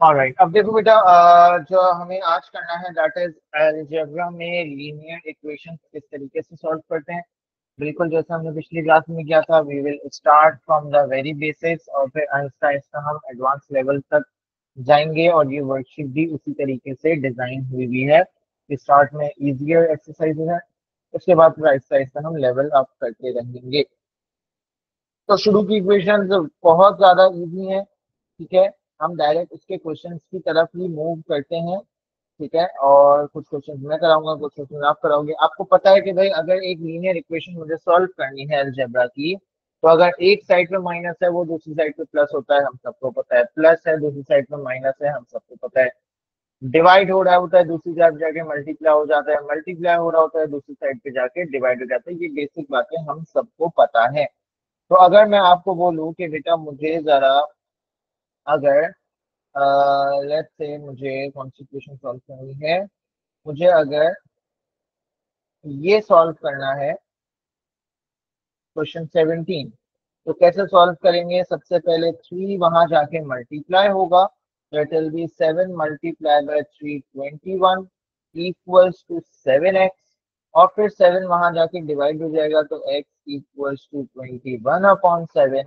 Alright, अब देखो बेटा, जो हमें आज करना है दैट इज अलजेब्रा में लीनियर इक्वेशन किस तरीके से सॉल्व करते हैं। बिल्कुल जैसा हमने पिछली क्लास में किया था, we will start from the very basics और फिर आहिस्ता आहिस्ता हम एडवांस लेवल तक जाएंगे। और ये वर्कशीट भी उसी तरीके से डिजाइन हुई हुई है कि स्टार्ट में इजियर एक्सरसाइजेज है, उसके बाद फिर आहिस्ता आहिस्ता हम लेवल अप करते रहेंगे। तो शुरू की इक्वेशंस बहुत ज्यादा इजी हैं, ठीक है। हम डायरेक्ट उसके क्वेश्चंस की तरफ ही मूव करते हैं, ठीक है। और कुछ क्वेश्चंस मैं कराऊंगा, कुछ क्वेश्चंस आप कराओगे। आपको पता है कि भाई अगर एक लीनियर इक्वेशन मुझे सॉल्व करनी है अलजेब्रा की, तो अगर एक साइड पे माइनस है वो दूसरी साइड पे प्लस होता है, हम सबको पता है। प्लस है दूसरी साइड पे माइनस है, हम सबको पता है। डिवाइड हो रहा होता है दूसरी साइड जाके मल्टीप्लाई हो जाता है, मल्टीप्लाई हो रहा होता है दूसरी साइड पे जाके डिवाइड हो जाता है। ये बेसिक बातें हम सबको पता है। तो अगर मैं आपको बोलूं कि बेटा मुझे जरा, अगर लेट्स से मुझे कौन सी इक्वेशन सॉल्व करनी है, मुझे अगर ये सॉल्व करना है क्वेश्चन 17, तो कैसे सॉल्व करेंगे। सबसे पहले 3 वहां जाके मल्टीप्लाई होगा, तो it will be 7 multiply by 3 21 equals to 7x। और फिर 7 वहां जाके डिवाइड हो जाएगा, तो x इक्वल्स टू 21/7।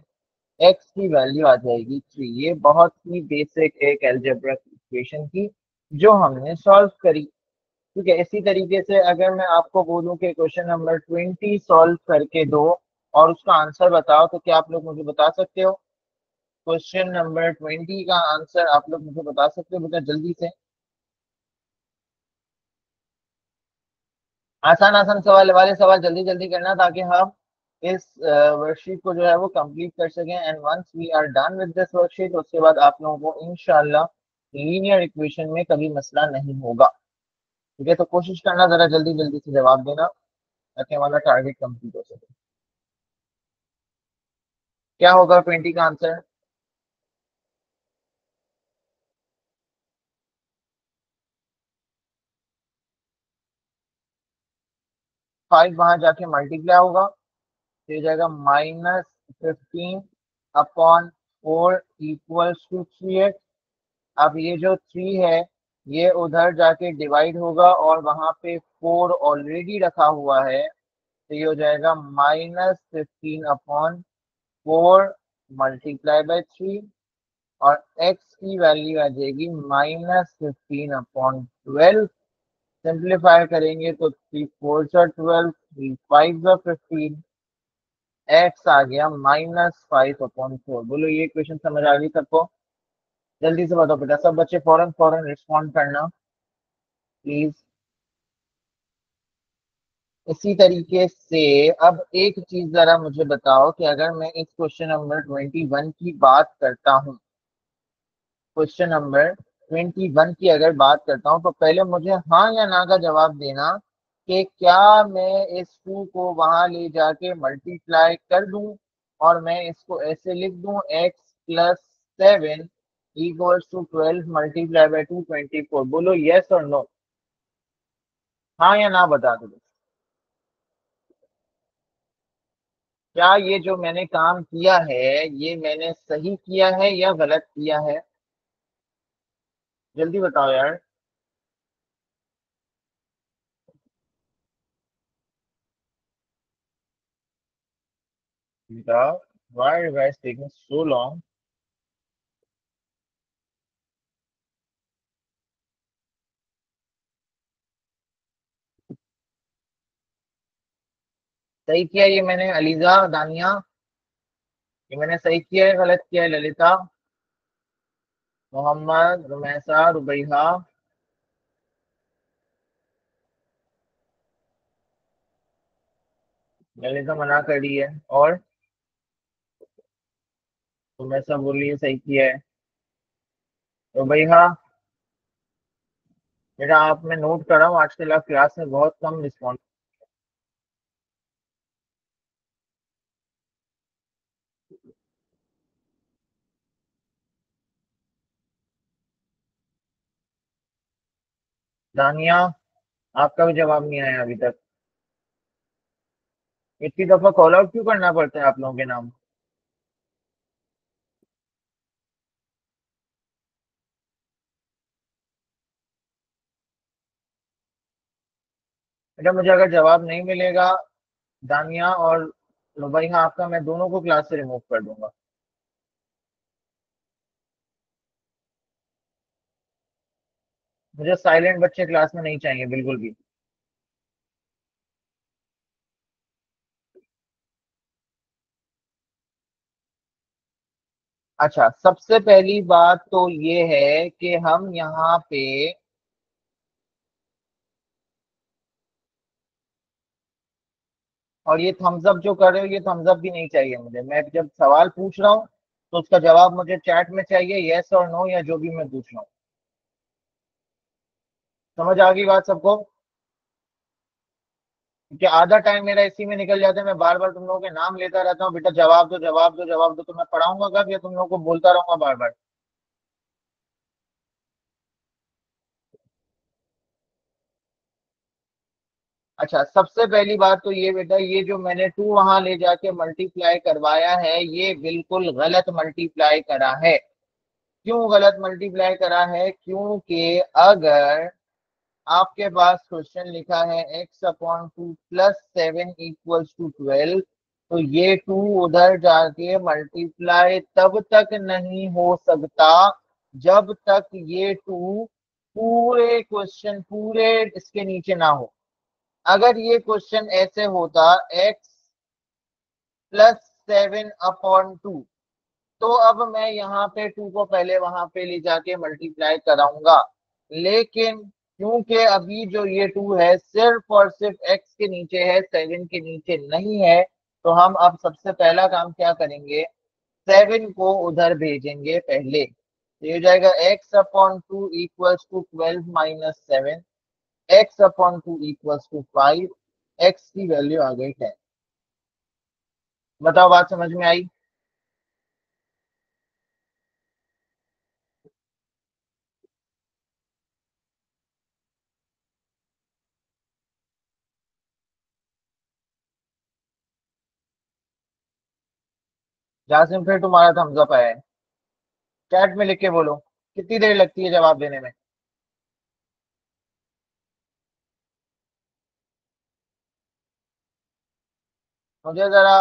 एक्स की वैल्यू आ जाएगी 3। ये बहुत ही बेसिक एक अलजेब्रा इक्वेशन की जो हमने सॉल्व करी, ठीक है। इसी तरीके से अगर मैं आपको बोलूं कि क्वेश्चन नंबर 20 सॉल्व करके दो और उसका आंसर बताओ, तो क्या आप लोग मुझे बता सकते हो? क्वेश्चन नंबर 20 का आंसर आप लोग मुझे बता सकते हो बेटा जल्दी से? आसान आसान सवाल वाले सवाल जल्दी जल्दी करना, ताकि हम इस वर्कशीट को जो है वो कंप्लीट कर सकें। And once we are done with this worksheet, उसके बाद आप लोगों को इंशाल्लाह लीनियर इक्वेशन में कभी मसला नहीं होगा, ठीक है। तो कोशिश करना जरा जल्दी जल्दी से जवाब देना, ताकि हमारा टारगेट कंप्लीट हो सके। क्या होगा 20 का आंसर? 5 वहां जाके मल्टीप्लाई होगा, तो ये जाएगा -15/4 इक्वल्स टू 3x। अब ये जो 3 है ये उधर जाके डिवाइड होगा, और वहां पे 4 ऑलरेडी रखा हुआ है, तो ये हो जाएगा -15/4 मल्टीप्लाई बाय 3। और x की वैल्यू आ जाएगी -15/12। सिंप्लीफाई करेंगे तो 3 4 12, 3 5 15, एक्स आ गया -5/4। बोलो ये क्वेश्चन समझ आ गई सबको? जल्दी से बताओ बेटा, सब बच्चे फौरन फौरन रिस्पॉन्ड करना प्लीज। इसी तरीके से अब एक चीज जरा मुझे बताओ कि अगर मैं इस क्वेश्चन नंबर 21 की बात करता हूँ, क्वेश्चन नंबर 21 की अगर बात करता हूँ, तो पहले मुझे हाँ या ना का जवाब देना कि क्या मैं इस 2 को वहां ले जाके मल्टीप्लाई कर दूं और मैं इसको ऐसे लिख दूं x+7 equals to 12 multiply by 224। बोलो यस और नो, हाँ या ना बता दो। क्या ये जो मैंने काम किया है ये मैंने सही किया है या गलत किया है? जल्दी बताओ यार। बताओ, why are you guys taking so long? सही किया ये मैंने अलीजा, दानिया? ये मैंने सही किया है गलत किया है? ललिता, मोहम्मद, रुमैसा, रुबैहा? ललिता मना कर रही है, और रुमैसा बोल रही है सही किया है। रुबैहा, बेटा आप, मैं नोट कर रहा हूँ आजकल आप क्लास में बहुत कम रिस्पॉन्स। दानिया, आपका भी जवाब नहीं आया अभी तक। इतनी दफा कॉल आउट क्यों करना पड़ता है आप लोगों के नाम? बेटा मुझे अगर जवाब नहीं मिलेगा, दानिया और रुबैहा आपका, मैं दोनों को क्लास से रिमूव कर दूंगा। मुझे साइलेंट बच्चे क्लास में नहीं चाहिए बिल्कुल भी। अच्छा, सबसे पहली बात तो ये है कि हम यहाँ पे, और ये थम्स अप जो कर रहे हो, ये थम्स अप भी नहीं चाहिए मुझे। मैं जब सवाल पूछ रहा हूँ तो उसका जवाब मुझे चैट में चाहिए, यस और नो, या जो भी मैं पूछ रहा हूँ। समझ आ गई बात सबको? क्योंकि आधा टाइम मेरा इसी में निकल जाता है, मैं बार बार तुम लोगों के नाम लेता रहता हूँ, बेटा जवाब दो जवाब दो जवाब दो, तो मैं पढ़ाऊंगा कब, या तुम लोगों को बोलता रहूंगा बार बार? अच्छा, सबसे पहली बात तो ये बेटा, ये जो मैंने टू वहां ले जाके मल्टीप्लाई करवाया है, ये बिल्कुल गलत मल्टीप्लाई करा है। क्यों गलत मल्टीप्लाई करा है? क्योंकि अगर आपके पास क्वेश्चन लिखा है x/2 + 7 = 12, तो ये टू उधर जाके मल्टीप्लाई तब तक नहीं हो सकता जब तक ये टू पूरे क्वेश्चन, पूरे इसके नीचे ना हो। अगर ये क्वेश्चन ऐसे होता, x + 7/2, तो अब मैं यहाँ पे टू को पहले वहां पे ले जाके मल्टीप्लाई कराऊंगा। लेकिन क्योंकि अभी जो ये टू है सिर्फ और सिर्फ एक्स के नीचे है, सेवन के नीचे नहीं है, तो हम अब सबसे पहला काम क्या करेंगे, सेवन को उधर भेजेंगे पहले। तो ये हो जाएगा x/2 = 12 - 7, x/2 = 5, एक्स की वैल्यू आ गई 10। बताओ बात समझ में आई? जासिम फिर तुम्हारा थम्स अप आया है, चैट में लिख के बोलो कितनी देर लगती है जवाब देने में। मुझे जरा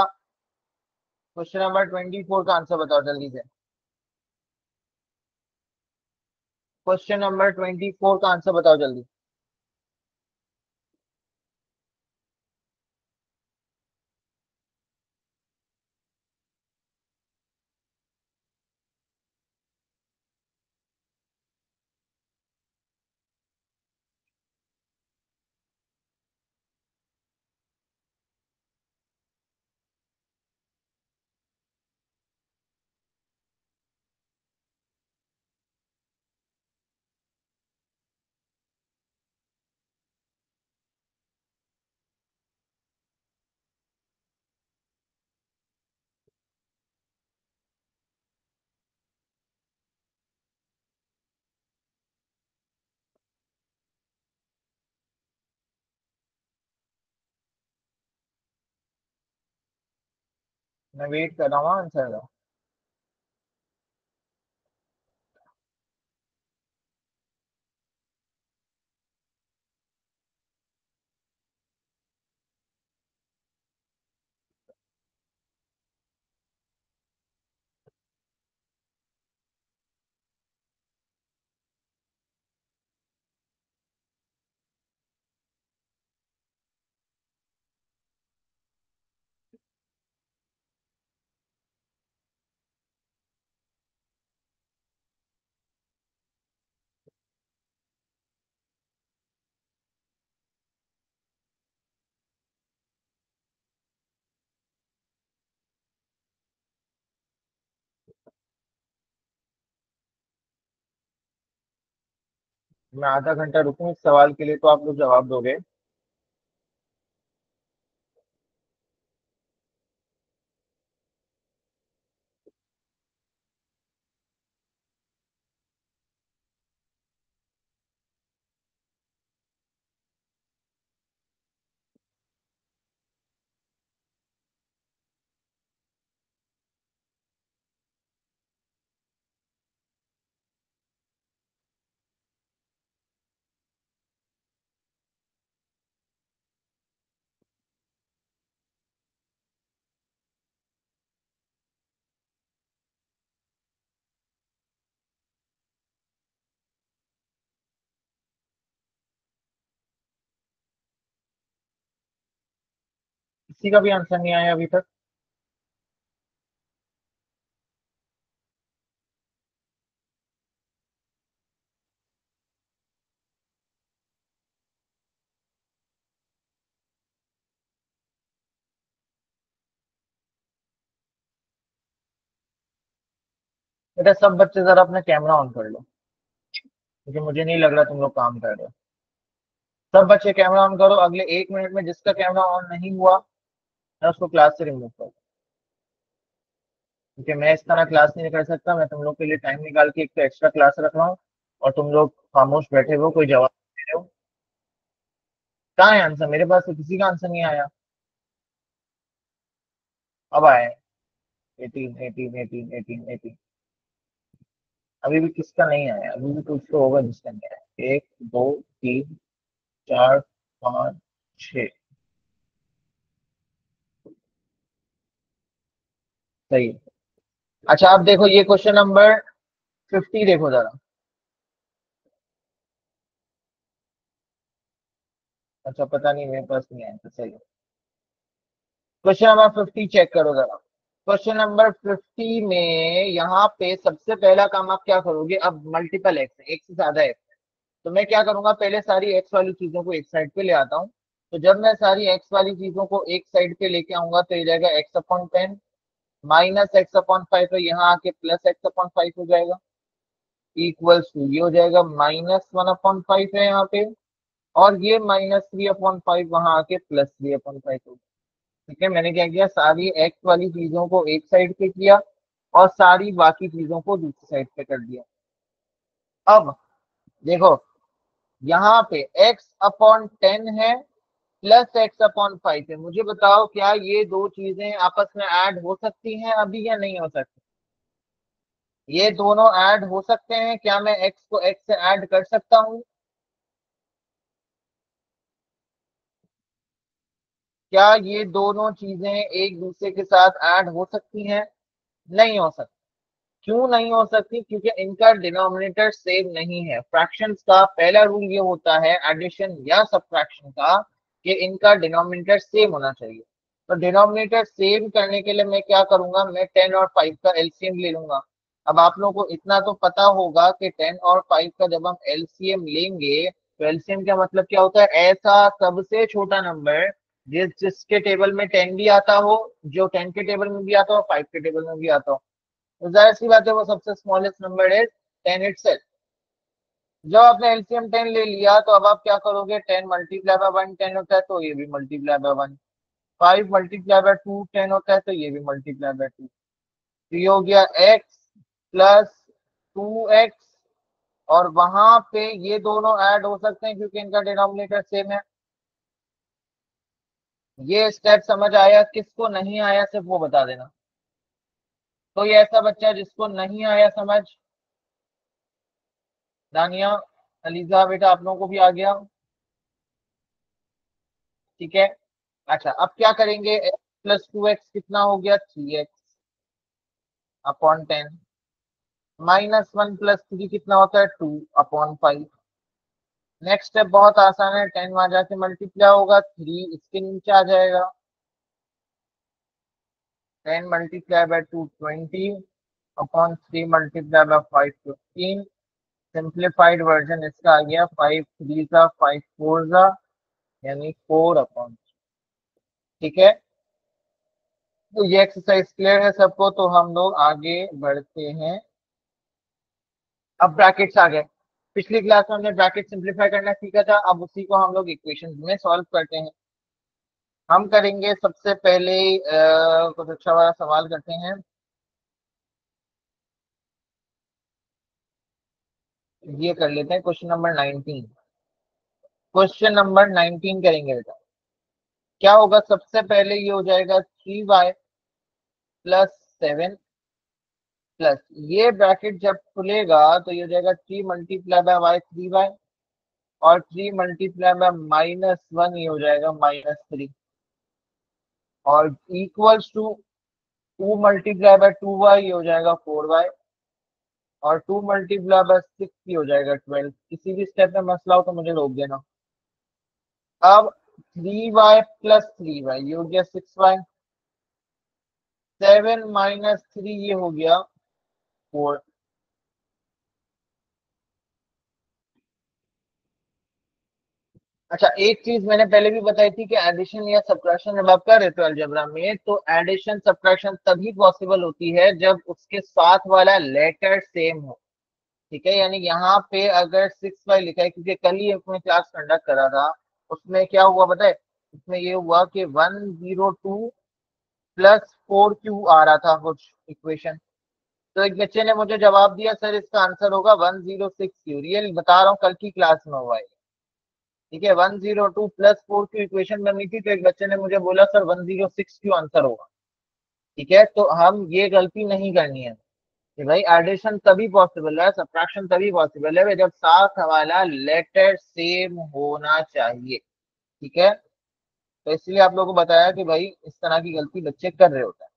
क्वेश्चन नंबर 24 का आंसर बताओ जल्दी से। क्वेश्चन नंबर 24 का आंसर बताओ जल्दी। मैं वेट कर रहा हूँ आंसर का। मैं आधा घंटा रुकूं इस सवाल के लिए तो आप लोग जवाब दोगे? किसी का भी आंसर नहीं आया अभी तक? बेटा सब बच्चे जरा अपना कैमरा ऑन कर लो, क्योंकि मुझे नहीं लग रहा तुम लोग काम कर रहे हो। सब बच्चे कैमरा ऑन करो, अगले 1 मिनट में जिसका कैमरा ऑन नहीं हुआ मैं उसको क्लास से रिमूव करूँ, क्योंकि मैं इस तरह क्लास नहीं कर सकता। मैं तुम लोग के लिए टाइम निकाल के एक तो एक्स्ट्रा क्लास रख रहा हूँ, और तुम लोग खामोश बैठे हो, कोई जवाब नहीं दे रहे हो। कहाँ है आंसर? मेरे पास तो किसी का आंसर नहीं आया। अब आए 18 18 18 18 18। अभी भी किसका नहीं आया? अभी भी कुछ तो होगा जिसका नहीं आया। 1 2 3 4 5 6। सही है। अच्छा आप देखो ये क्वेश्चन नंबर 50 देखो जरा। अच्छा पता नहीं, मेरे पास नहीं आया, तो सही है। क्वेश्चन नंबर 50 चेक करो जरा। क्वेश्चन नंबर 50 में यहाँ पे सबसे पहला काम आप क्या करोगे? अब मल्टीपल एक्स है, एक से ज्यादा एक्स है, तो मैं क्या करूंगा, पहले सारी एक्स वाली चीजों को एक साइड पे ले आता हूँ। तो जब मैं सारी एक्स वाली चीजों को एक साइड पे लेके आऊंगा तो ये जाएगा x/10 माइनस x/5 है, यहाँ आके प्लस x/5 हो जाएगा, इक्वल्स टू ये हो जाएगा -1/5 है यहाँ पे, और ये -3/5 वहां आके +3/5 हो। ठीक है, मैंने क्या किया, सारी एक्स वाली चीजों को एक साइड पे किया और सारी बाकी चीजों को दूसरी साइड पे कर दिया। अब देखो यहाँ पे x/10 है प्लस x/5 है, मुझे बताओ क्या ये दो चीजें आपस में ऐड हो सकती हैं अभी या नहीं हो सकती? ये दोनों ऐड हो सकते हैं क्या? मैं x को x से ऐड कर सकता हूँ? क्या ये दोनों चीजें एक दूसरे के साथ ऐड हो सकती हैं? नहीं हो सकती। क्यों नहीं हो सकती? क्योंकि इनका डिनोमिनेटर सेम नहीं है। फ्रैक्शंस का पहला रूल ये होता है एडिशन या सब्ट्रैक्शन का, कि इनका डिनोमिनेटर सेम होना चाहिए। तो डिनोमिनेटर सेम करने के लिए मैं क्या करूंगा, मैं 10 और 5 का एलसीएम ले लूंगा। अब आप लोगों को इतना तो पता होगा कि 10 और 5 का जब हम एलसीएम लेंगे तो एलसीएम का मतलब क्या होता है? ऐसा सबसे छोटा नंबर जिसके टेबल में 10 भी आता हो, जो 10 के टेबल में भी आता हो, 5 के टेबल में भी आता हो। तो जाहिर सी बात है वो सबसे स्मॉलेस्ट नंबर इज 10 इटसेल्फ। जब आपने एलसीएम 10 ले लिया तो अब आप क्या करोगे, 10 मल्टीप्लाई बाय 1 10 होता है तो ये भी मल्टीप्लाई बाय 1, 5 मल्टीप्लाई बाय 2 10 होता है तो ये भी मल्टीप्लाई बाय 2। तो ये हो गया x प्लस 2x, और वहां पे ये दोनों ऐड हो सकते हैं क्योंकि इनका डिनोमिनेटर सेम है। ये स्टेप समझ आया? किसको नहीं आया सिर्फ वो बता देना। कोई ऐसा बच्चा जिसको नहीं आया समझ? दानिया, अलीजा बेटा आप लोगों को भी आ गया? ठीक है। अच्छा अब क्या करेंगे, x प्लस 2x कितना हो गया, 3x/10, -1 प्लस 3 कितना होता है, 2/5। नेक्स्ट स्टेप बहुत आसान है, 10 वहां जाके मल्टीप्लाई होगा, 3 इसके नीचे आ जाएगा। 10 multiply by 2 20/3 multiply by 5 15। Simplified version इसका आ गया 5 3 जा 5 4 जा, यानी 4/। ठीक है, तो ये एक्सरसाइज क्लियर है सबको, तो हम लोग आगे बढ़ते हैं। अब ब्रैकेट्स आ गए। पिछली क्लास में हमने ब्रैकेट सिंप्लीफाई करना सीखा था, अब उसी को हम लोग इक्वेशंस में सॉल्व करते हैं। हम करेंगे सबसे पहले कुछ अच्छा वाला सवाल करते हैं। ये कर लेते हैं क्वेश्चन नंबर 19। क्वेश्चन नंबर 19 करेंगे बेटा। क्या होगा, सबसे पहले ये हो जाएगा 3y प्लस 7 प्लस, ये ब्रैकेट जब खुलेगा तो ये हो जाएगा 3 मल्टीप्लाई बाय वाई 3y, और 3 मल्टीप्लाई बाय -1 ये हो जाएगा -3, और equals to 2 multiply by 2y ये हो जाएगा 4y, और 2 मल्टीप्लाई बाय 6 ये हो जाएगा 12। किसी भी स्टेप में मसला हो तो मुझे रोक देना। अब 3y प्लस 3y ये हो गया 6y। 7 - 3 ये हो गया 4। अच्छा, एक चीज मैंने पहले भी बताई थी कि एडिशन या सब्ट्रैक्शन जब आप कर रहे हो अलजेब्रा में, तो एडिशन सब्ट्रैक्शन तभी पॉसिबल होती है जब उसके साथ वाला लेटर सेम हो। ठीक है, यानी यहाँ पे अगर 6y लिखा है, क्योंकि कल ही अपने क्लास कंडक्ट करा था, उसमें क्या हुआ पता है? उसमें ये हुआ कि 102 प्लस 4q आ रहा था कुछ इक्वेशन। तो एक बच्चे ने मुझे जवाब दिया, सर इसका आंसर होगा 106q। रियल बता रहा हूँ, कल की क्लास में हुआ है। ठीक है, 102 प्लस 4q इक्वेशन बननी थी, तो एक बच्चे ने मुझे बोला सर 106q आंसर होगा। ठीक है, तो हम ये गलती नहीं करनी है कि भाई एडिशन तभी पॉसिबल है, सब्ट्रैक्शन तभी पॉसिबल है जब साथ वाला लेटर सेम होना चाहिए। ठीक है, तो इसलिए आप लोगों को बताया कि भाई इस तरह की गलती बच्चे कर रहे होते हैं।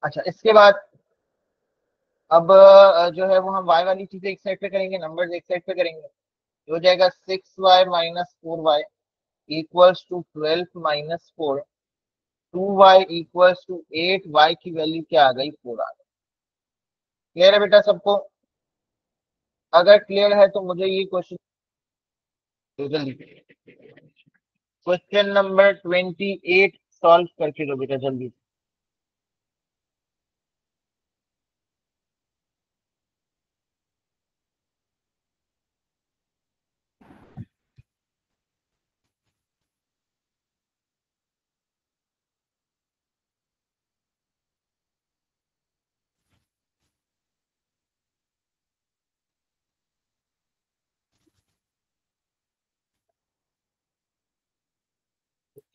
अच्छा, इसके बाद अब जो है वो हम वाई वाली चीजें एक साइड पे करेंगे, नंबर्स एक साइड पे करेंगे। ये हो जाएगा 6y - 4y equals to 12 - 4। 2y equals to 8। y की वैल्यू क्या आ गई? 4 आ गई। क्लियर है बेटा सबको? अगर क्लियर है तो मुझे ये क्वेश्चन जल्दी, क्वेश्चन नंबर 28 सॉल्व करके दो बेटा जल्दी।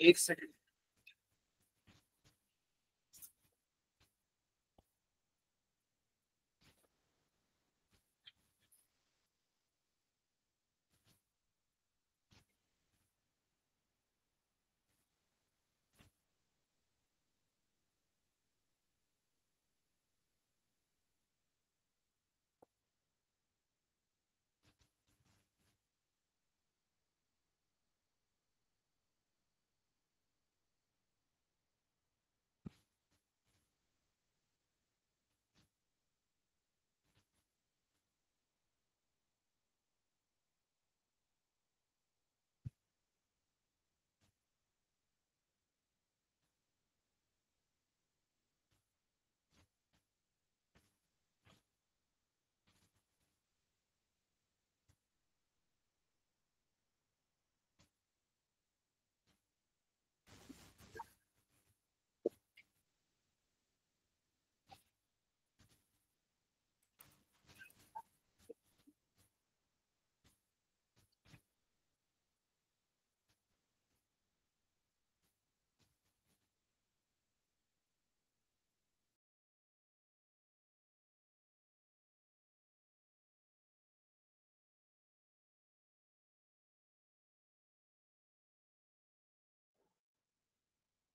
एक सेकंड।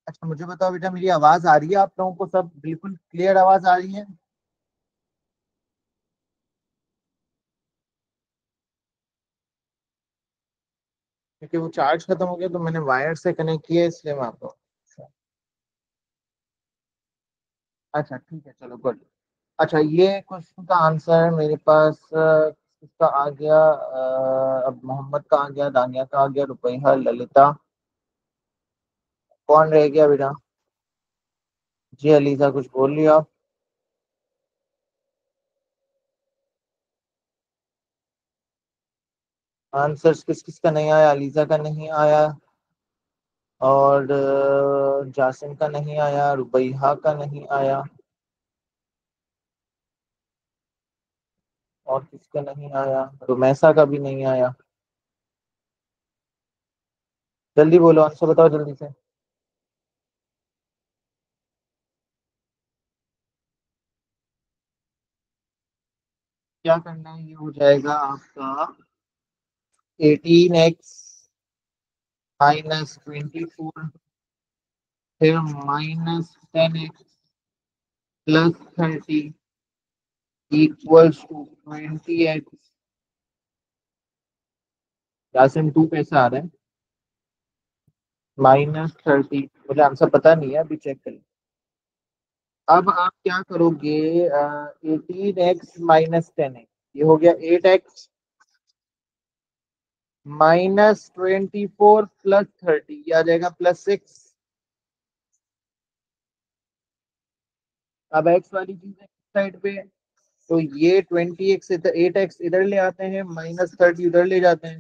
अच्छा, मुझे बताओ बेटा, मेरी आवाज आ रही है? आप लोगों को सब बिल्कुल क्लियर आवाज आ रही है? क्योंकि वो चार्ज खत्म हो गया तो मैंने वायर से कनेक्ट किया, इसलिए मैं आपको। अच्छा ठीक है, चलो गुड। अच्छा, ये क्वेश्चन का आंसर मेरे पास किसका आ गया? अब मोहम्मद का आ गया, दानिया का आ गया, रुपैया, ललिता। कौन रह गया बेटा? जी अलीजा, कुछ बोल लिया आप? आंसर्स किस किस का नहीं आया? अलीजा का नहीं आया, और जासिम का नहीं आया, रुबैहा का नहीं आया, और किसका नहीं आया? रुमैसा का भी नहीं आया। जल्दी बोलो, आंसर बताओ जल्दी से। क्या करना है? ये हो जाएगा आपका 18x -24, फिर -10x +30 equals to 20x Yasin 2 कैसा आ रहा है? -30। मुझे आंसर पता नहीं है, अभी चेक करें। अब आप क्या करोगे? 18x - 10x, ये हो गया 8x -24 + 30, ये आ जाएगा +6। अब x वाली चीज है साइड पे, तो ये 20x इधर, 8x इधर ले आते हैं, -30 उधर ले जाते हैं।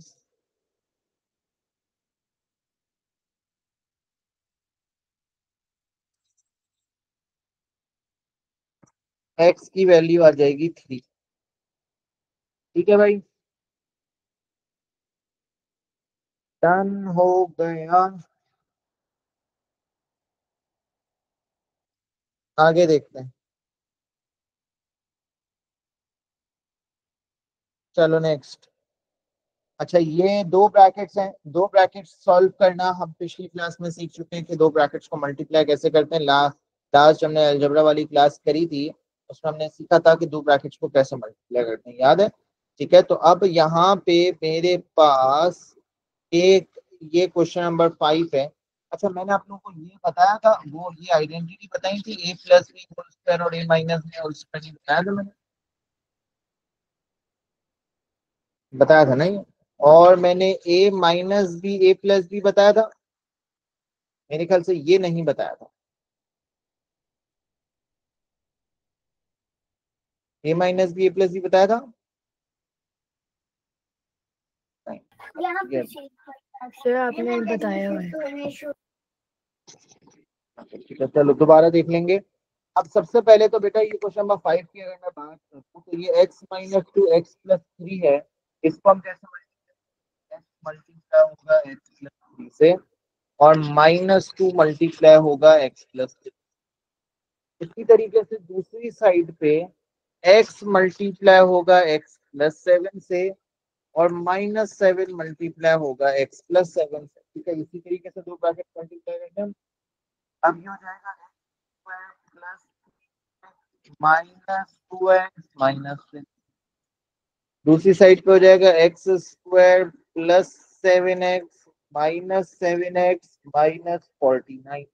x की वैल्यू आ जाएगी 3। ठीक है भाई, डन हो गया। आगे देखते हैं। चलो नेक्स्ट। अच्छा, ये दो ब्रैकेट्स हैं, दो ब्रैकेट्स सॉल्व करना हम पिछली क्लास में सीख चुके हैं कि दो ब्रैकेट्स को मल्टीप्लाई कैसे करते हैं। लास्ट हमने अलजेब्रा वाली क्लास करी थी, उसमें हमने सीखा था कि दो ब्रैकेट्स को कैसे मल्टीप्लाई करते हैं, याद है? ठीक है, तो अब यहाँ पे मेरे पास एक, ये क्वेश्चन नंबर 5 है। अच्छा, मैंने आप लोगों को ये बताया था, वो ये आइडेंटिटी बताई थी, a+b होल स्क्वायर और a-b होल स्क्वायर, बताया था मैंने? बताया था नहीं? और मैंने a-b बताया था, मेरे ख्याल से ये नहीं बताया था। a-b बताया था नहीं? सर आपने बताया हुआ है। ठीक है, चलो दोबारा देख लेंगे। अब सबसे पहले तो बेटा ये क्वेश्चन नंबर 5 की अगर मैं बात करूँ तो ये x - 2 x + 3 है। इसको हम कैसे x मल्टीप्लाई होगा x + 3 से, और -2 मल्टीप्लाई होगा x + 3। इसी तरीके से दूसरी साइड पे x मल्टीप्लाई होगा x + 7 से, और -7 मल्टीप्लाई होगा x + 7 से। ठीक है, इसी तरीके से दो ब्रैकेट मल्टीप्लाई करके हम, अब ये हो जाएगा x² + -2x - 6। दूसरी साइड पे हो जाएगा x² + 7x -7x -49।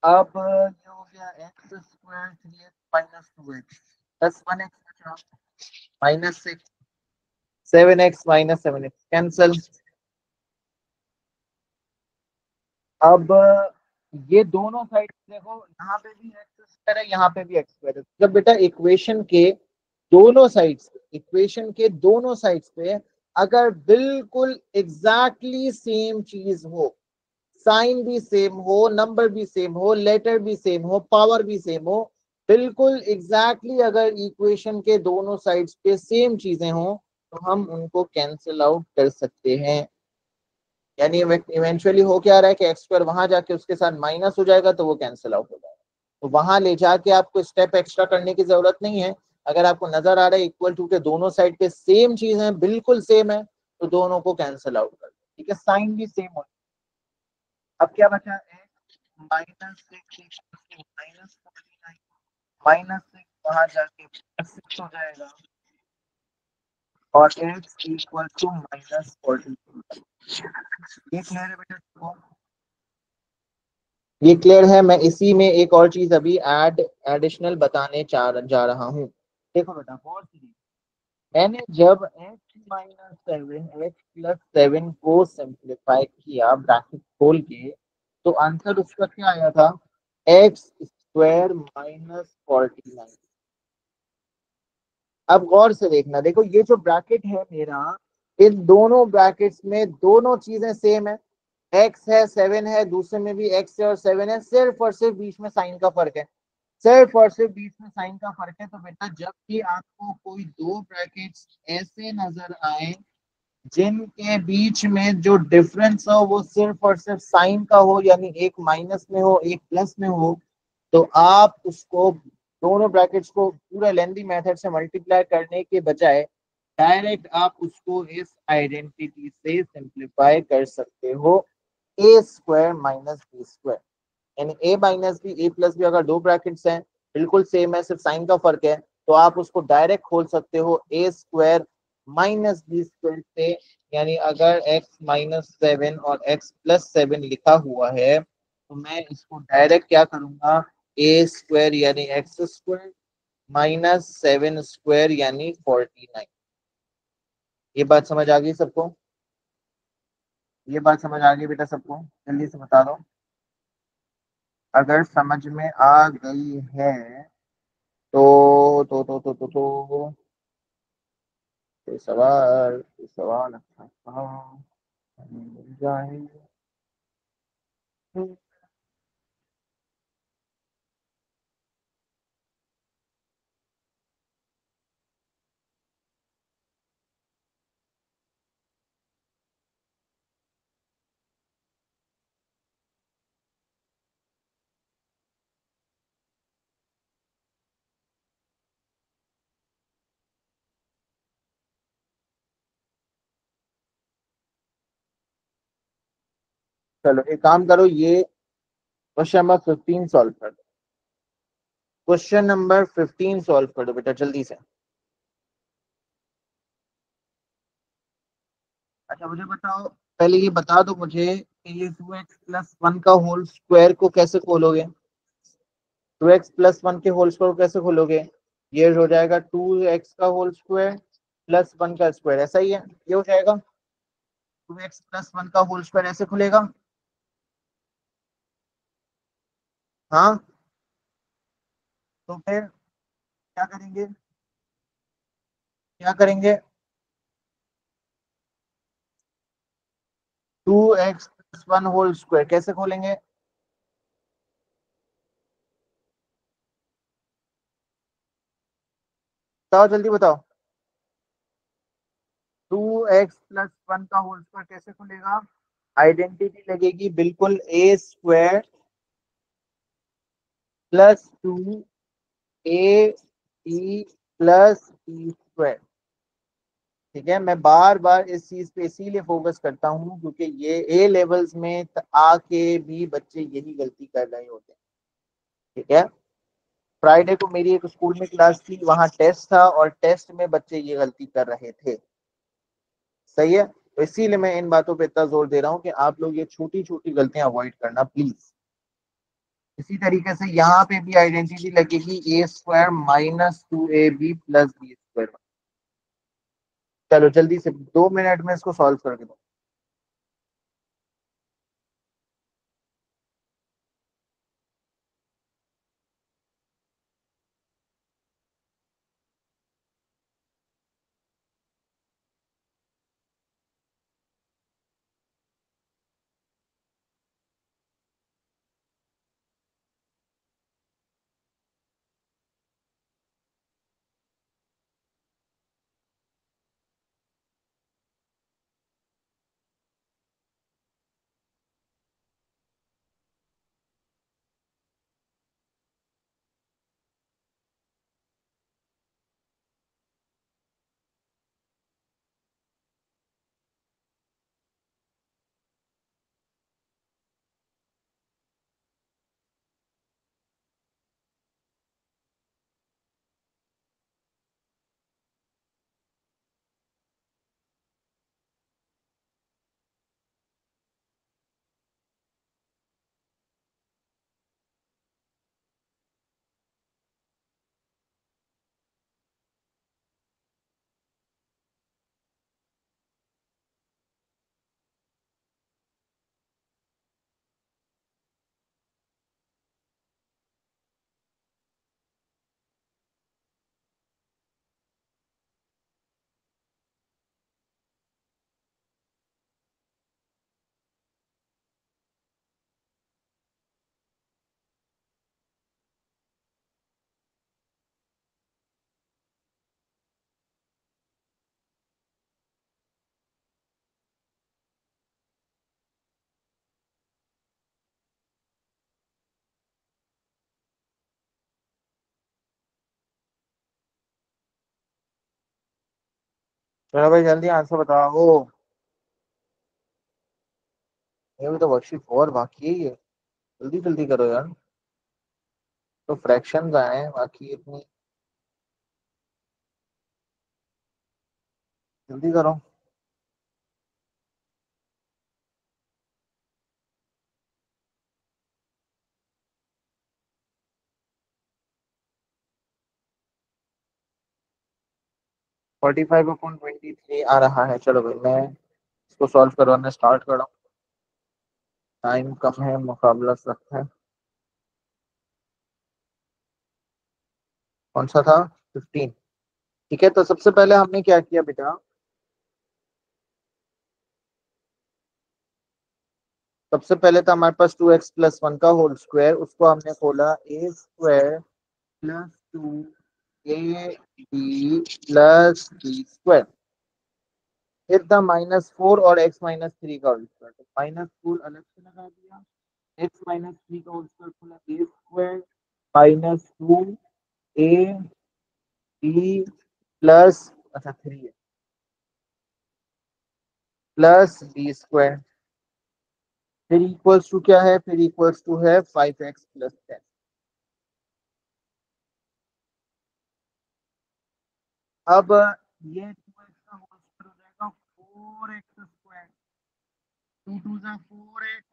अब ये हो गया x² 3x - 2x plus 1x बचा, -6 7x -7x कैंसल। अब ये दोनों साइड देखो, यहाँ पे भी x² है, यहाँ पे भी x² है। जब बेटा इक्वेशन के दोनों साइड्स, इक्वेशन के दोनों साइड्स पे अगर बिल्कुल एग्जैक्टली सेम चीज हो, साइन भी सेम हो, नंबर भी सेम हो, लेटर भी सेम हो, पावर भी सेम हो, बिल्कुल एग्जैक्टली अगर इक्वेशन के दोनों साइड्स पे सेम चीजें हो, तो हम उनको कैंसिल आउट कर सकते हैं। यानी इवेंचुअली हो क्या रहा है कि x² वहां जाके उसके साथ माइनस हो जाएगा, तो वो कैंसिल आउट हो जाएगा। तो वहां ले जाके आपको स्टेप एक्स्ट्रा करने की जरूरत नहीं है। अगर आपको नजर आ रहा है इक्वल टू के दोनों साइड पे सेम चीज है, बिल्कुल सेम है, तो दोनों को कैंसिल आउट कर दो। ठीक है, साइन भी सेम हो। अब क्या बचा? x -6 -49, -6 वहां जाके +6 हो जाएगा, और x = -42। ये क्लियर है बेटा? ये क्लियर है। मैं इसी में एक और चीज अभी एडिशनल बताने जा रहा हूँ। देखो बेटा, गौर से देखो। मैंने जब x - 7 को सिंप्लीफाई किया ब्रैकेट खोल के, तो आंसर उसका क्या आया था? x² -49। अब गौर से देखना, देखो ये जो ब्रैकेट है मेरा, इन दोनों ब्रैकेट्स में दोनों चीजें सेम है। x है, 7 है, दूसरे में भी x है और 7 है, सिर्फ और सिर्फ बीच में साइन का फर्क है। सिर्फ और सिर्फ बीच में साइन का फर्क है। तो बेटा जब भी आपको कोई दो ब्रैकेट्स ऐसे नजर आए जिनके बीच में जो डिफरेंस हो वो सिर्फ और सिर्फ साइन का हो, यानी एक माइनस में हो एक प्लस में हो, तो आप उसको, दोनों ब्रैकेट्स को पूरा लेंथी मेथड से मल्टीप्लाई करने के बजाय डायरेक्ट आप उसको इस आइडेंटिटी से सिंप्लीफाई कर सकते हो, a² - b²। यानी a - b अगर दो ब्रैकेट्स हैं, बिल्कुल सेम है, सिर्फ साइन का फर्क है, तो आप उसको डायरेक्ट खोल सकते हो a² माइनस बी स्क्वायर से, यानी अगर x माइनस 7 और x प्लस 7 लिखा हुआ है तो मैं इसको डायरेक्ट क्या करूंगा, ए स्क्वायर यानी एक्स स्क्वायर माइनस 7 स्क्वायर यानी 49। ये बात समझ आ गई सबको? ये बात समझ आ गई बेटा सबको? जल्दी से बता दो अगर समझ में आ गई है तो कोई सवाल अच्छा सा मिल जाए। चलो एक काम करो, ये क्वेश्चन नंबर 15 सॉल्व कर दो। क्वेश्चन नंबर 15 सॉल्व कर दो बेटा जल्दी से। अच्छा मुझे बताओ, पहले ये बता दो मुझे कि ये 2x+1 का होल स्क्वायर को कैसे खोलोगे? 2x+1 के होल स्क्वायर को कैसे खोलोगे? ये हो जाएगा 2x का होल स्क्वायर प्लस 1 का स्क्वायर, ऐसा ही है, ये हो जाएगा 2x+1 का होल स्क्वायर ऐसे खुलेगा। हाँ, तो फिर क्या करेंगे, क्या करेंगे? 2x+1 होल स्क्वायर कैसे खोलेंगे? बताओ जल्दी बताओ। 2x+1 का होल स्क्वायर कैसे खुलेगा? आइडेंटिटी लगेगी बिल्कुल, ए स्क्वायर +2ab प्लस स्क्वायर। ठीक है, मैं बार बार इस चीज पे इसीलिए फोकस करता हूँ क्योंकि ये ए लेवल्स में आके भी बच्चे यही गलती कर रहे होते हैं। ठीक है, फ्राइडे को मेरी एक स्कूल में क्लास थी, वहां टेस्ट था और टेस्ट में बच्चे ये गलती कर रहे थे। सही है, तो इसीलिए मैं इन बातों पे इतना जोर दे रहा हूँ कि आप लोग ये छोटी छोटी गलतियां अवॉइड करना प्लीज। इसी तरीके से यहाँ पे भी आइडेंटिटी लगेगी ए स्क्वायर -2ab + b स्क्वायर। चलो जल्दी से 2 मिनट में इसको सॉल्व करके दो। चलो भाई जल्दी आंसर बताओ, ये भी तो वर्कशीट और बाकी है ये, जल्दी जल्दी करो यार। तो फ्रैक्शंस आए हैं बाकी इतनी। जल्दी करो। 45/23 आ रहा है। चलो भाई मैं इसको सॉल्व करवाना स्टार्ट कर रहा हूँ। टाइम कम है, मुकाबला सख्त है। कौन सा था? 15। ठीक है, तो सबसे पहले हमने क्या किया बेटा, सबसे पहले था हमारे पास 2x+1 का होल स्क्वायर, उसको हमने खोला a² + 2ab + b² फिर था -4 और x-3 का होल स्क्वायर, तो -4 अलग से लगा दिया, x-3 का होल स्क्वायर खोला a²-2ab अच्छा 3 है +b², फिर इक्वल्स टू क्या है, फिर इक्वल्स टू है 5x + 10। अब ये 2x का होल स्क्वायर हो जाएगा 4x², 2 2 4x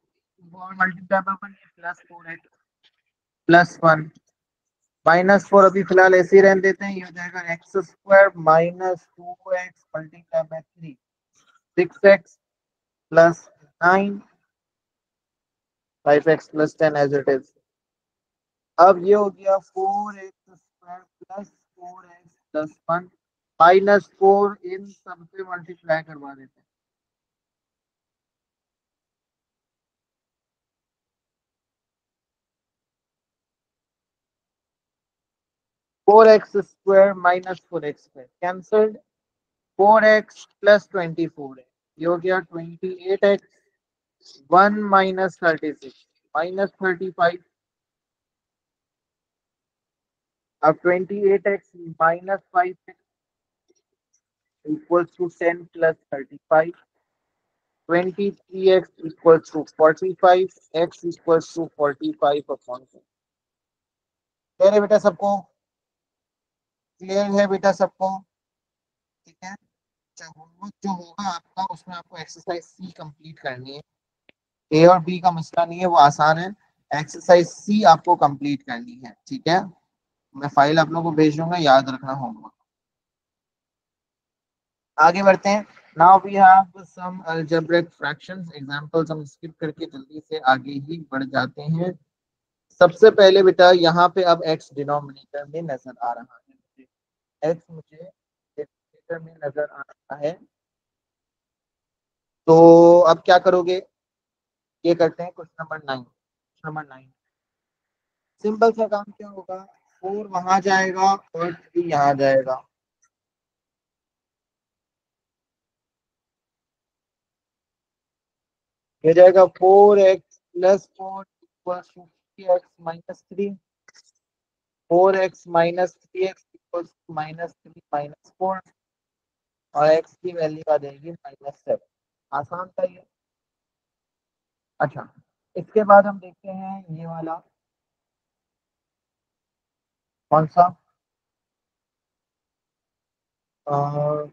और मल्टीप्लाई बाय 1 +4x + 1 -4 अभी फिलहाल ऐसे ही रहने देते हैं, ये हो जाएगा x² - 2x multiply by 3 6x + 9 5x + 10 as it is. अब ये हो गया 4x² + 4x + 1 -4 इन सब पे मल्टीप्लाई करवा देते हैं। (4x² - 4x² कैंसल्ड, 4x + 24 है, ये हो गया 28x 1 - 36 -35। अब 28x - 5x equals to 10 + 35, 23x equals to 45, x equals to 45/10। Clear है बेटा सबको? क्लियर है बेटा सबको? ठीक है, होमवर्क जो होगा आपका उसमें आपको एक्सरसाइज सी कंप्लीट करनी है। ए और बी का मसला नहीं है, वो आसान है। एक्सरसाइज सी आपको कंप्लीट करनी है, ठीक है। मैं फाइल आप लोगों को भेज दूंगा, याद रखना होमवर्क। आगे बढ़ते हैं। Now we have some algebraic fractions examples, हम स्किप करके जल्दी से आगे ही बढ़ जाते हैं। सबसे पहले बेटा यहाँ पे अब x डिनोमिनेटर में नजर आ रहा है, x मुझे डिनोमिनेटर में नजर आ रहा है, तो अब क्या करोगे, ये करते हैं क्वेश्चन नंबर 9। सिंपल सा काम क्या होगा, 4 वहां जाएगा और 3 यहाँ जाएगा, ये जाएगा 4x + 4 equals to 3x - 3, 4x - 3x equals to -3 - 4 और x की वैल्यू आ जाएगी -7। आसान था ये। अच्छा, इसके बाद हम देखते हैं ये वाला, कौन सा, और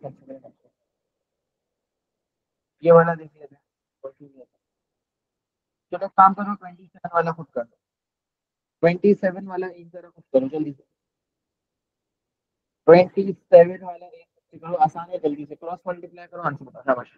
ये वाला देख लेते हैं। चलो काम करो, 27 वाला खुद कर दो, 27 वाला एक जरा खुद करो जल्दी से, 27 वाला एक से करो, आसान है, जल्दी से क्रॉस मल्टीप्लाई करो, आंसर बताओ, शाबाश।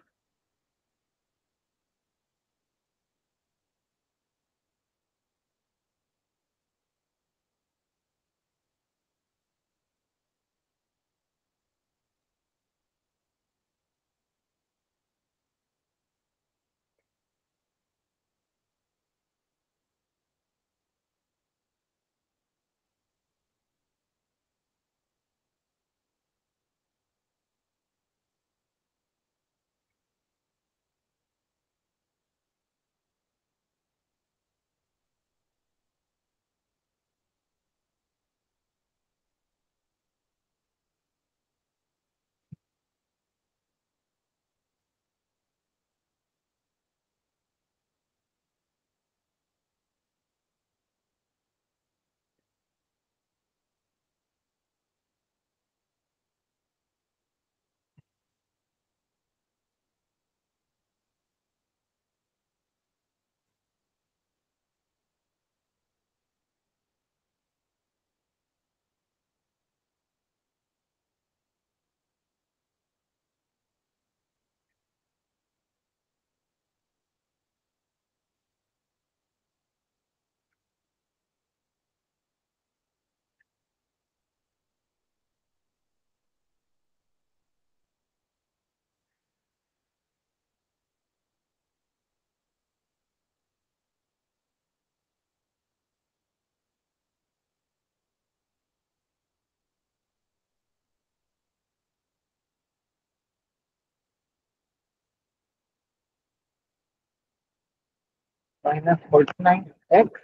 -49 एक्स,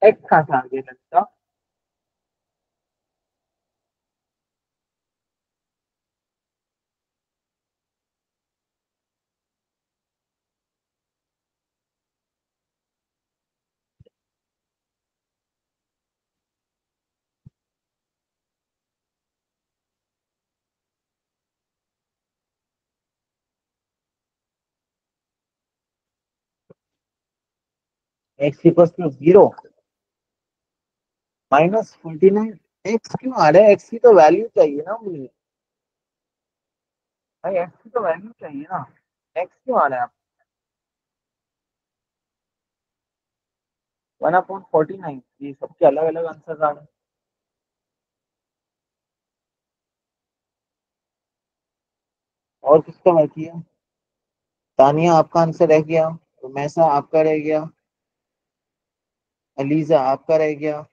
एक्स कहाँ से आगे लगता, एक्स इक्वल टू 0 -49 एक्स क्यों आ रहा है, एक्स की तो वैल्यू चाहिए ना मुझे भाई, एक्स की तो वैल्यू चाहिए ना, एक्स क्यों आ रहा है आप 1/49, ये सबके अलग अलग आंसर आ रहे हैं। और किसका बाकी है, तानिया आपका आंसर रह गया, मैसा आपका रह गया, अलीजा आपका रह गया।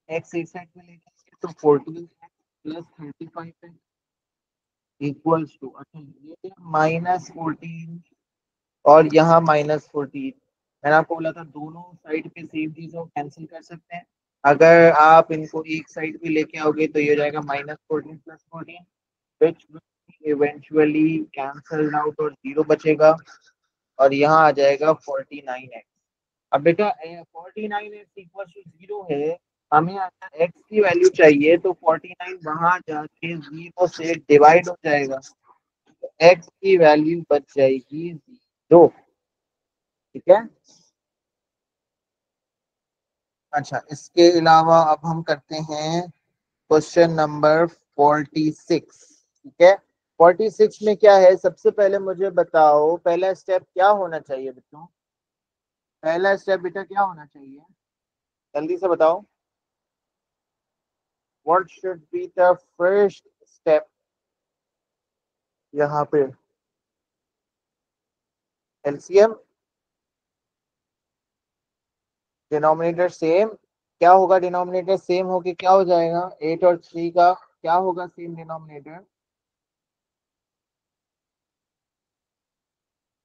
एक्स एक साइड में लेके तो 14 प्लस 35 है इक्वल्स टू, अच्छा ये -14 और यहाँ -14, मैंने आपको बोला था दोनों साइड पे सेम चीजों को कैंसिल कर सकते हैं। अगर आप इनको एक साइड पे लेके आओगे तो ये हो जाएगा -14 plus 14, which eventually cancel out और जीरो बचेगा, और यहाँ आ जाएगा 49x। अब बेटा 49x इक्वल टू 0 है, हमें अगर x की वैल्यू चाहिए तो 49 वहां जाके 0 से डिवाइड हो जाएगा, तो x की वैल्यू बच जाएगी 0। ठीक है, अच्छा इसके अलावा अब हम करते हैं क्वेश्चन नंबर 46। ठीक है, 46 में क्या है, सबसे पहले मुझे बताओ पहला स्टेप क्या होना चाहिए बच्चों, पहला स्टेप बेटा क्या होना चाहिए, जल्दी से बताओ, what should be the first step यहाँ पे, एलसीएम, डिनोमिनेटर सेम, क्या होगा डिनोमिनेटर सेम होके क्या हो जाएगा, 8 और 3 का क्या होगा सेम डिनोमिनेटर।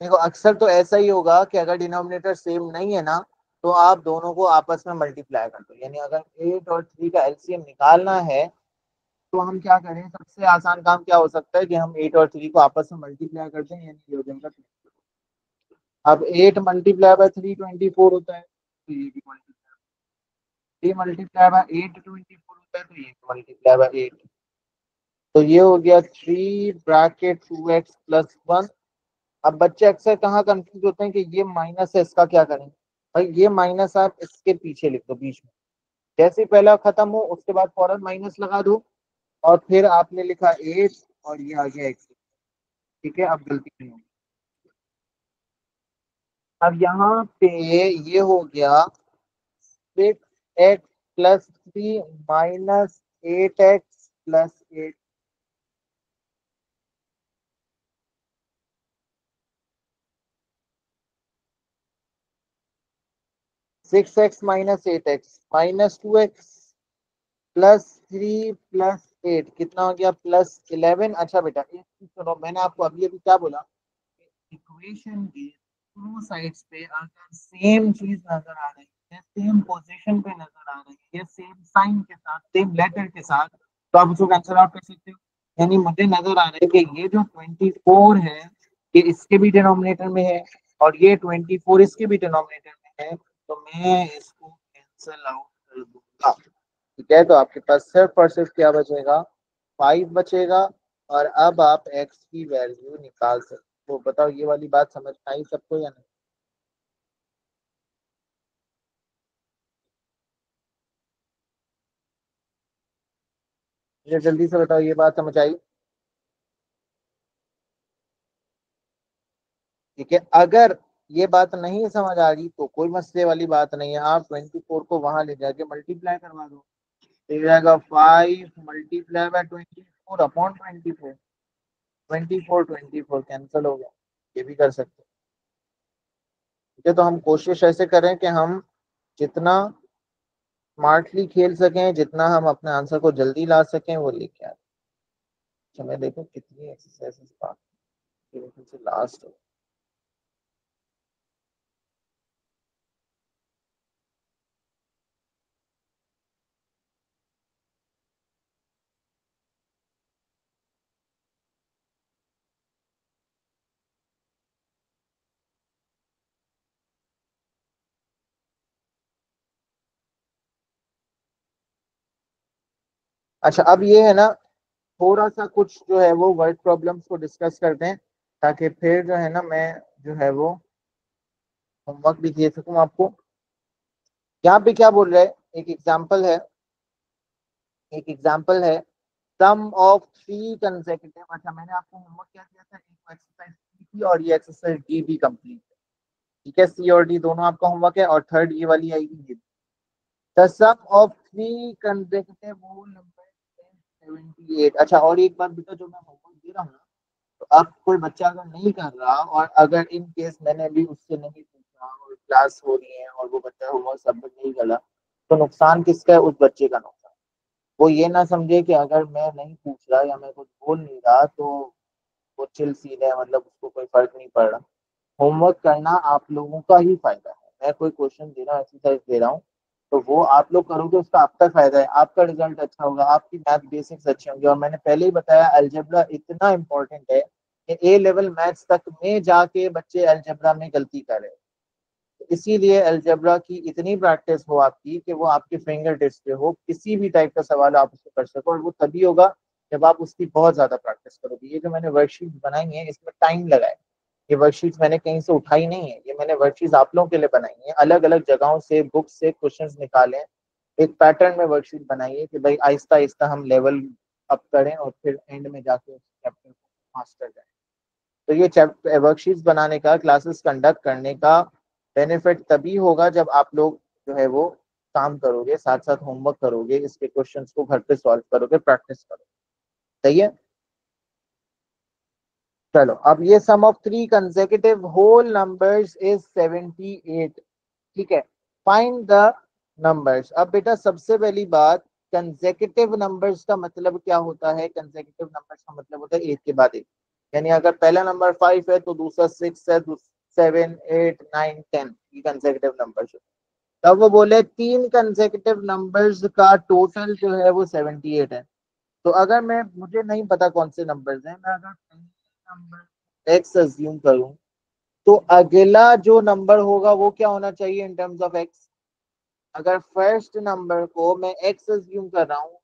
देखो अक्सर तो ऐसा ही होगा कि अगर डिनोमिनेटर सेम नहीं है ना तो आप दोनों को आपस में मल्टीप्लाई कर दो, यानी अगर 8 और 3 का एलसीएम निकालना है तो हम क्या करें, सबसे आसान काम क्या हो सकता है कि हम 8 और 3 को आपस में मल्टीप्लाई करते हैं, यानी ये हो जाएगा 20। अब 8 मल्टीप्लाई बाय 3 24 होता है, तो ये भी मल्टीप्लाई, 3 मल्टीप्लाई बाय 8 24 होता है, तो ये मल्टीप्लाई बाय 8, तो ये हो गया 3 ब्रैकेट 2x प्लस 1। अब बच्चे अक्सर कहाँ कंफ्यूज होते हैं कि ये माइनस है इसका क्या करें, भाई ये माइनस आप इसके पीछे लिख दो बीच में, जैसे ही पहला खत्म हो उसके बाद फौरन माइनस लगा दो, और फिर आपने लिखा 8 और ये आ गया x। ठीक है, अब गलती नहीं होगी। अब यहाँ पे ये हो गया 6x plus 3 minus 8x plus 8, 6x minus 8x minus 2x plus 3 plus 8 कितना हो गया +11। अच्छा बेटा एक चीज सुनो, मैंने आपको अभी अभी क्या बोला, इक्वेशन के दोनों साइड्स पे अगर सेम चीज नजर आ रही है, सेम पोजीशन पे नजर आ रही है, सेम साइन के साथ, सेम लेटर के साथ, तो आप उसको कैंसिल आउट कर सकते हो। यानी मुझे नजर आ रहा है कि ये जो 24 है ये इसके भी डिनोमिनेटर में है, और ये 24 इसके भी डिनोमिनेटर में है, तो मैं इसको कैंसिल आउट कर दूंगा। ठीक है, तो आपके पास सिर्फ और सिर्फ क्या बचेगा, 5 बचेगा, और अब आप x की वैल्यू निकाल सकते हो। तो बताओ ये वाली बात समझ में आई सबको या नहीं, मुझे जल्दी से बताओ ये बात समझ आई। ठीक है, अगर ये बात नहीं समझ आ रही तो कोई मसले वाली बात नहीं है, आप 24 को वहां ले जाके मल्टीप्लाई करवा दो, तो ये जाएगा 5 मल्टीप्लाई बाय 24 अपॉन 24। 24 कैंसिल हो गया, ये भी कर सकते हैं। ठीक है, तो हम कोशिश ऐसे करें कि हम जितना स्मार्टली खेल सकें, जितना हम अपने आंसर को जल्दी ला सकें, वो लेके आए। समय देखो कितनी एक्सरसाइजेस बाकी से लास्ट हो। अच्छा, अब ये है ना, थोड़ा सा कुछ जो है वो वर्ड प्रॉब्लम्स को डिस्कस करते हैं, ताकि फिर जो है ना मैं जो है वो होमवर्क भी दे सकूं आपको। यहाँ पे क्या बोल रहा है, एक एग्जांपल है, एक एग्जांपल है सम ऑफ थ्री कंसेक्यूटिव। अच्छा, मैंने आपको होमवर्क क्या दिया था, एक एक्सरसाइज थी और ये एक्सरसाइज डी भी कंप्लीट है। ठीक है, सी और डी दोनों आपका होमवर्क है, और थर्ड ये वाली आएगी ये। The sum of three consecutive whole number 78। अच्छा, और एक बात बेटा, जो मैं होमवर्क दे रहा हूँ ना, तो अब कोई बच्चा अगर नहीं कर रहा, और अगर इन केस मैंने भी उससे नहीं पूछा और क्लास हो रही है और वो बच्चा होमवर्क सबमिट नहीं करा, तो नुकसान किसका है? उस बच्चे का नुकसान। वो ये ना समझे कि अगर मैं नहीं पूछ रहा या मैं कुछ बोल नहीं रहा तो वो चिल सीन है, मतलब उसको कोई फर्क नहीं पड़ रहा। होमवर्क करना आप लोगों का ही फायदा है। मैं कोई क्वेश्चन दे रहा हूँ, एक्सरसाइज दे रहा हूँ, तो वो आप लोग करोगे, उसका आपका फायदा है, आपका रिजल्ट अच्छा होगा, आपकी मैथ बेसिक्स अच्छे होंगे। और मैंने पहले ही बताया, अलजेब्रा इतना इंपॉर्टेंट है कि ए लेवल मैथ्स तक में जाके बच्चे अलजेब्रा में गलती कर रहे हैं। तो इसीलिए अलजेब्रा की इतनी प्रैक्टिस हो आपकी कि वो आपके फिंगर टिप्स पे हो, किसी भी टाइप का सवाल आप उसको कर सको, और वो तभी होगा जब आप उसकी बहुत ज्यादा प्रैक्टिस करोगे। ये जो मैंने वर्कशीट बनाई है, इसमें टाइम लगा है। ये वर्कशीट्स मैंने कहीं से उठाई नहीं है, ये मैंने वर्कशीट्स आप लोगों के लिए बनाई है, अलग अलग जगहों से बुक से क्वेश्चंस निकाले, एक पैटर्न में वर्कशीट बनाई है कि भाई आहिस्ता आहिस्ता हम लेवल अप करें और फिर एंड में जाके उस चैप्टर को मास्टर करें। तो ये चैप्टर वर्कशीट्स बनाने का, क्लासेस कंडक्ट करने का बेनिफिट तभी होगा जब आप लोग जो है वो काम करोगे, साथ साथ होमवर्क करोगे, इसके क्वेश्चंस को घर पे सॉल्व करोगे, प्रैक्टिस करोगे। सही है। चलो, अब ये sum of three consecutive whole numbers is 78। ठीक है, फाइंड द नंबर्स। अब बेटा सबसे पहली बात, कंसेक्यूटिव नंबर्स का मतलब क्या होता है? कंसेक्यूटिव नंबर्स का मतलब होता है एक के बाद एक। यानी अगर पहला नंबर 5 है तो दूसरा 6 है, 7, 8, 9, 10, ये कंसेक्यूटिव नंबर्स है। तब वो बोले तीन कंसेक्यूटिव नंबर्स का टोटल जो है वो 78 है। तो अगर मैं, मुझे नहीं पता कौन से नंबर्स हैं, मैं अगर नंबर एक्स अज्यूम करूं, तो अगला जो नंबर होगा वो क्या होना चाहिए इन टर्म्स ऑफ एक्स? अगर फर्स्ट नंबर को मैं एक्स अज्यूम कर रहा हूं,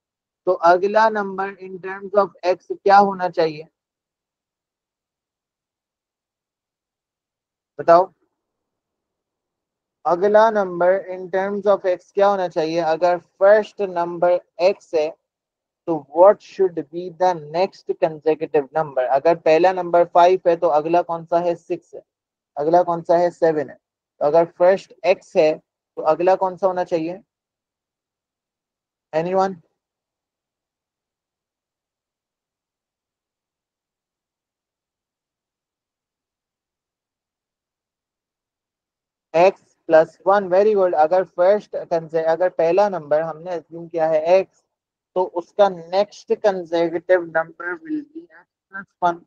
तो अगला number in terms of x क्या होना चाहिए? बताओ, अगला number in terms of x क्या होना चाहिए? अगर फर्स्ट नंबर एक्स है, तो what should be the next consecutive number? अगर पहला नंबर 5 है तो अगला कौन सा है? 6 है। अगला कौन सा है? 7 है। तो अगर फर्स्ट एक्स है तो अगला कौन सा होना चाहिए? एनीवन? x+1, very good. अगर अगर पहला नंबर हमने अज्यूम किया है x, तो उसका next consecutive number will be x+1।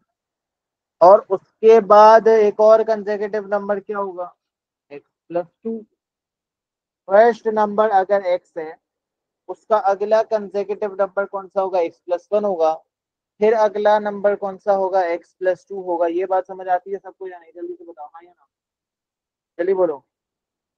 और उसके बाद एक और कंसेक्यूटिव नंबर क्या होगा? x+2। फर्स्ट नंबर अगर x है, उसका अगला कंसेक्यूटिव नंबर कौन सा होगा? x+1 होगा। फिर अगला नंबर कौन सा होगा? x+2 होगा। ये बात समझ आती है सबको या नहीं? जल्दी से बताओ, हाँ या ना? जल्दी बोलो।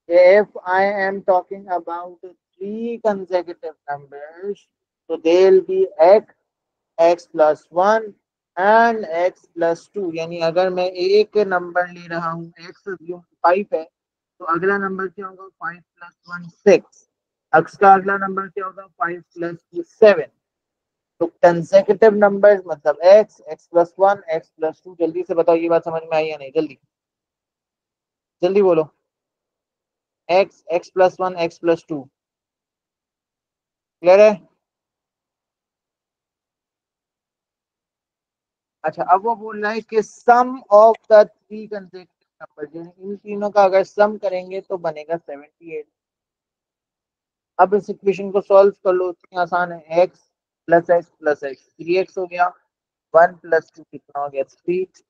If I am talking about three consecutive numbers, so they'll be x+1 and x+2। यानी अगर मैं एक नंबर ले रहा हूँ, x जो 5 है, तो अगला नंबर क्या होगा? 5+1 6। x का अगला नंबर क्या होगा? 5+2 7। तो कंसेक्यूटिव नंबर्स मतलब x, x+1, x+2। जल्दी से बताओ, ये बात समझ में आई या नहीं? जल्दी जल्दी बोलो। x, x+1, x+2। क्लियर है? अच्छा, अब वो बोल रहा है कि sum of the three consecutive number, यानी इन तीनों का अगर सम करेंगे तो बनेगा 78। अब इस इक्वेशन को सॉल्व कर लो, इतनी आसान है। एक्स प्लस एक्स 3x हो गया, 1 + 2 कितना हो गया 3।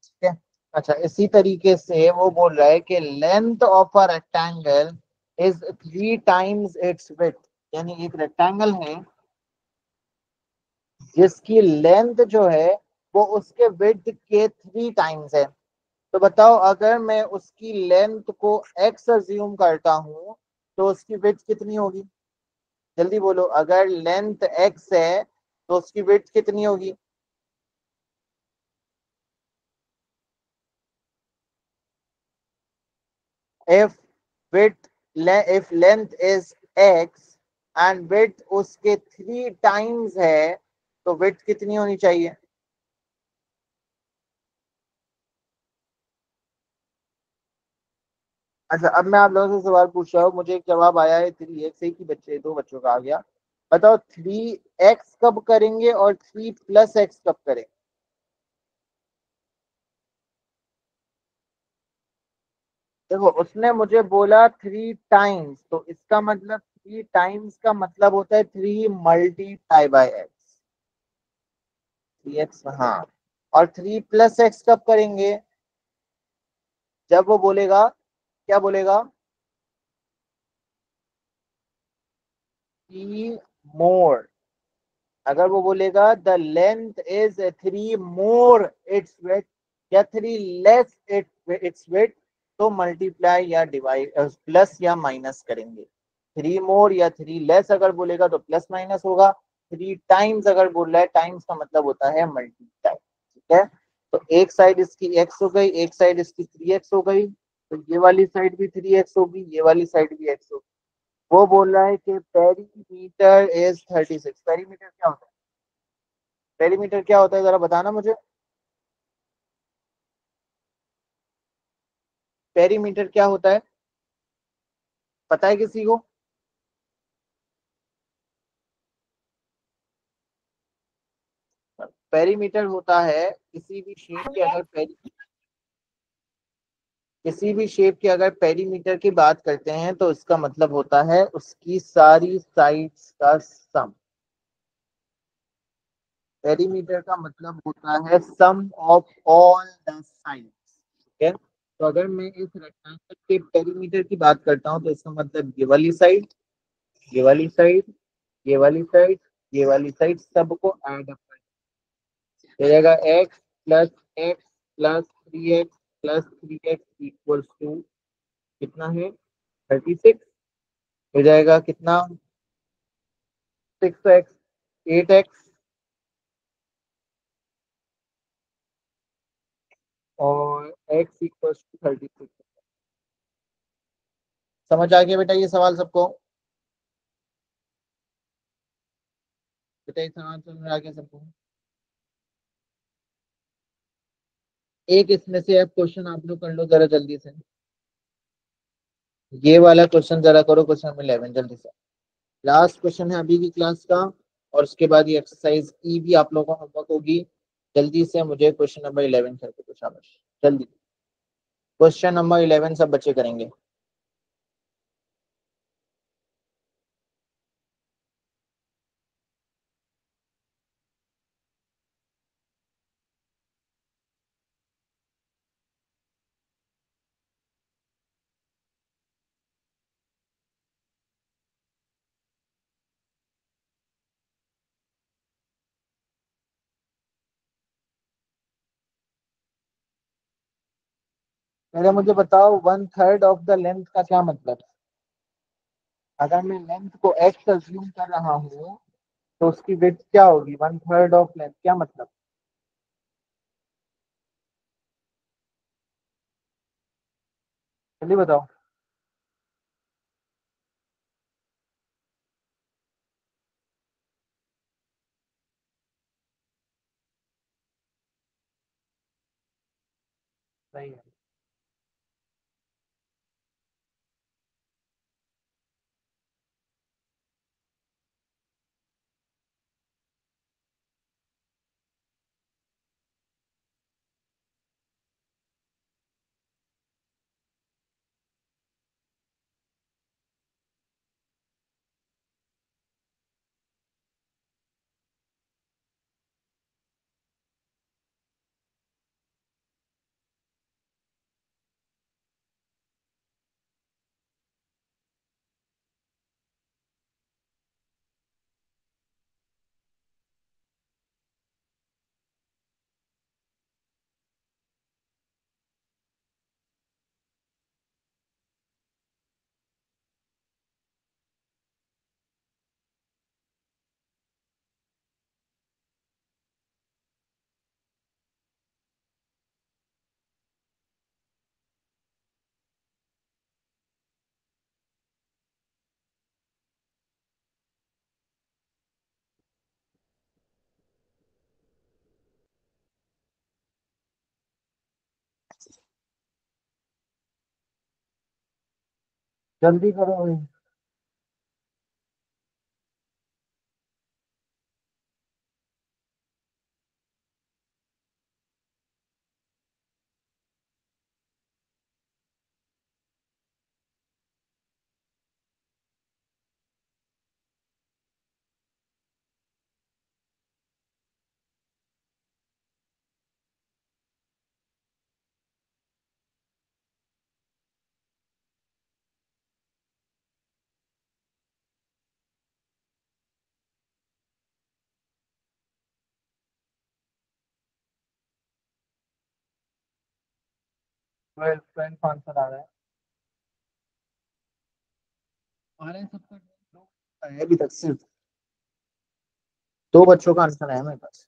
ठीक है। अच्छा, इसी तरीके से वो बोल रहा है कि length of a rectangle is 3 times it's width, यानी एक रेक्टेंगल है जिसकी लेंथ जो है वो उसके विड्थ के 3 टाइम्स है। तो बताओ, अगर मैं उसकी लेंथ को x अज्यूम करता हूं तो उसकी विड्थ कितनी होगी? जल्दी बोलो, अगर लेंथ x है तो उसकी विड्थ कितनी होगी? if width if length is x and width उसके 3 टाइम्स है तो width कितनी होनी चाहिए? अच्छा, अब मैं आप लोगों से सवाल पूछ रहा हूँ, मुझे एक जवाब आया है 3x, एक ही बच्चे, दो बच्चों का आ गया। बताओ 3x कब करेंगे और 3 + x कब करेंगे? देखो, उसने मुझे बोला 3 टाइम्स, तो इसका मतलब 3 टाइम्स का मतलब होता है 3 × x। 3x, हाँ। और 3 + x कब करेंगे? जब वो बोलेगा, क्या बोलेगा? Three more. अगर वो बोलेगा the length is 3 more its weight, या 3 लेस इट्स वेट, तो मल्टीप्लाई या डिवाइड, प्लस या माइनस करेंगे। 3 मोर या 3 लेस अगर बोलेगा तो प्लस माइनस होगा। 3 टाइम्स अगर बोल रहा है, टाइम्स का मतलब होता है मल्टीप्लाई। ठीक है। तो एक साइड इसकी x हो गई, एक साइड इसकी 3x हो गई, तो ये वाली साइड भी 3x होगी, ये वाली साइड भी x होगी। वो बोल रहा है कि पेरीमीटर इज 36। पेरीमीटर क्या होता है? पेरीमीटर क्या होता है, जरा बताना मुझे। पेरीमीटर क्या होता है, पता है किसी को? पेरीमीटर होता है किसी भी शेप के अगर किसी भी शेप के अगर पेरीमीटर की बात करते हैं तो इसका मतलब होता है उसकी सारी साइड्स का सम। पेरीमीटर का मतलब होता है सम ऑफ ऑल द साइड्स। ठीक है। तो अगर मैं इस रेक्टेंगल के पेरीमीटर की बात करता हूँ तो इसका मतलब ये वाली साइड, ये वाली साइड, ये वाली साइड, ये वाली साइड, सबको ऐड अप कर जाएगा। x + x + 3x + 3x कितना है? 36। हो जाएगा कितना? 6x, 8x, और x = 36। समझ आ गया बेटा ये सवाल सबको? बेटा ये सवाल समझ आ गया सबको? एक इसमें से अब क्वेश्चन आप लोग कर लो जरा जल्दी से। ये वाला क्वेश्चन जरा करो, क्वेश्चन नंबर 11 जल्दी से। लास्ट क्वेश्चन है अभी की क्लास का, और उसके बाद ये एक्सरसाइज ई भी आप लोगों को होमवर्क होगी। जल्दी से मुझे क्वेश्चन नंबर 11 करके दो, शाबाश। जल्दी, क्वेश्चन नंबर 11 सब बच्चे करेंगे। पहले मुझे बताओ 1/3 ऑफ द लेंथ का क्या मतलब है? अगर मैं लेंथ को x अज्यूम कर रहा हूँ तो उसकी विड्थ क्या होगी, 1/3 ऑफ लेंथ, क्या मतलब? जल्दी बताओ। सही है। जल्दी करो भाई। ट्वेल्व ट्वेल्व आंसर आ रहा है। आ रहे हैं सबका? है अभी तक सिर्फ दो बच्चों का आंसर है मेरे पास।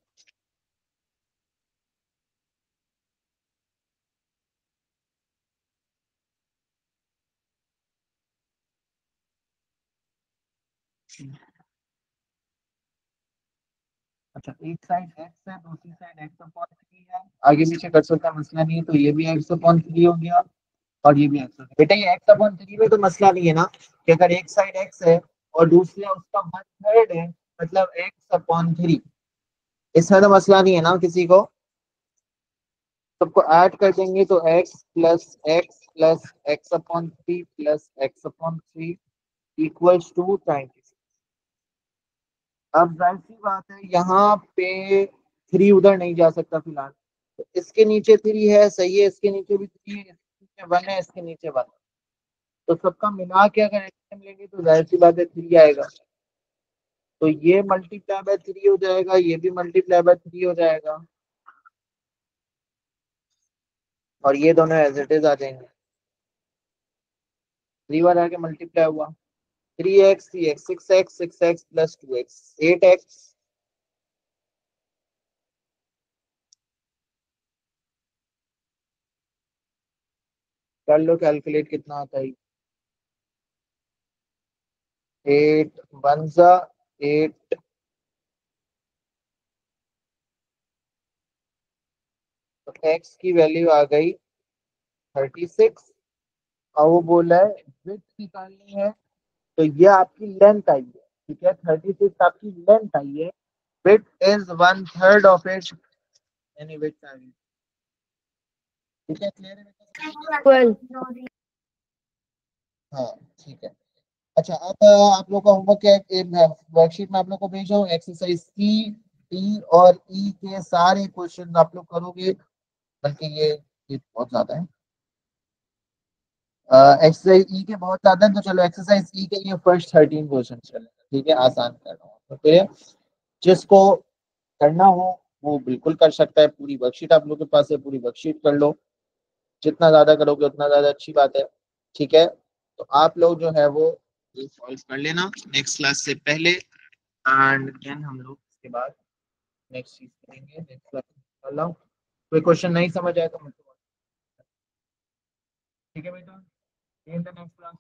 अच्छा, एक साइड x है, दूसरी साइड x अपॉन 3 है, आगे पीछे कर सकता मसला नहीं है, तो ये भी x अपॉन 3 हो गया और ये भी x अपॉन, बेटा ये x अपॉन 3 में तो मसला नहीं है ना, कि अगर एक साइड x है और दूसरा उसका 1/3 है, मतलब x अपॉन 3, इसमें तो मसला नहीं है ना किसी को। सबको ऐड कर देंगे तो x upon 3 plus x upon 3 equals to 20। अब जाहिर सी बात है यहाँ पे 3 उधर नहीं जा सकता फिलहाल, तो इसके नीचे 3 है, सही है, इसके नीचे भी 3 है, इसके नीचे 1 है, इसके नीचे 1, तो सबका मिला के अगर एलसीएम लेंगे तो जाहिर सी बात है 3 आएगा, तो ये मल्टीप्लाई बाय 3 हो जाएगा, ये भी मल्टीप्लाई बाय 3 हो जाएगा, और ये दोनों एज इट इज आ जाएंगे। 3 बार आके मल्टीप्लाई हुआ, 3x 3x 6x plus 2x 8x। कर लो कैलकुलेट कितना आता है। 8 वन जा 8, तो x की वैल्यू आ गई 36, और वो बोला है विड्थ निकालनी है, तो ये आपकी लेंथ आई है, ठीक है, 36 आपकी लेंथ आई है, विड्थ इज 1/3 ऑफ इट, यानी विड्थ आ गई। ठीक है, क्लियर है बेटा? 12। हाँ, ठीक है। अच्छा, अब आप लोग का होमवर्क क्या है, वर्कशीट में आप लोग को भेजा हूँ एक्सरसाइज सी, डी और ई के सारे क्वेश्चन आप लोग करोगे, बल्कि ये बहुत ज्यादा है, एक्सरसाइज ई के बहुत ज्यादा है, तो चलो एक्सरसाइज ई के लिए फर्स्ट 13 क्वेश्चन चलेगा, ठीक है, आसान कर रहा हूँ, तो फिर जिसको करना हो वो बिल्कुल कर सकता है, पूरी वर्कशीट आप लोग के पास है, पूरी वर्कशीट कर लो, जितना ज्यादा करोगे उतना ज्यादा अच्छी बात है, ठीक है। तो आप लोग जो है वो सॉल्व कर लेना नेक्स्ट क्लास से पहले, एंड देन हम लोग इसके बाद नेक्स्ट चीज करेंगे नेक्स्ट क्लास। कोई क्वेश्चन नहीं समझ आया तो मुझे, ठीक है बेटा, इन द नेक्स्ट क्लास।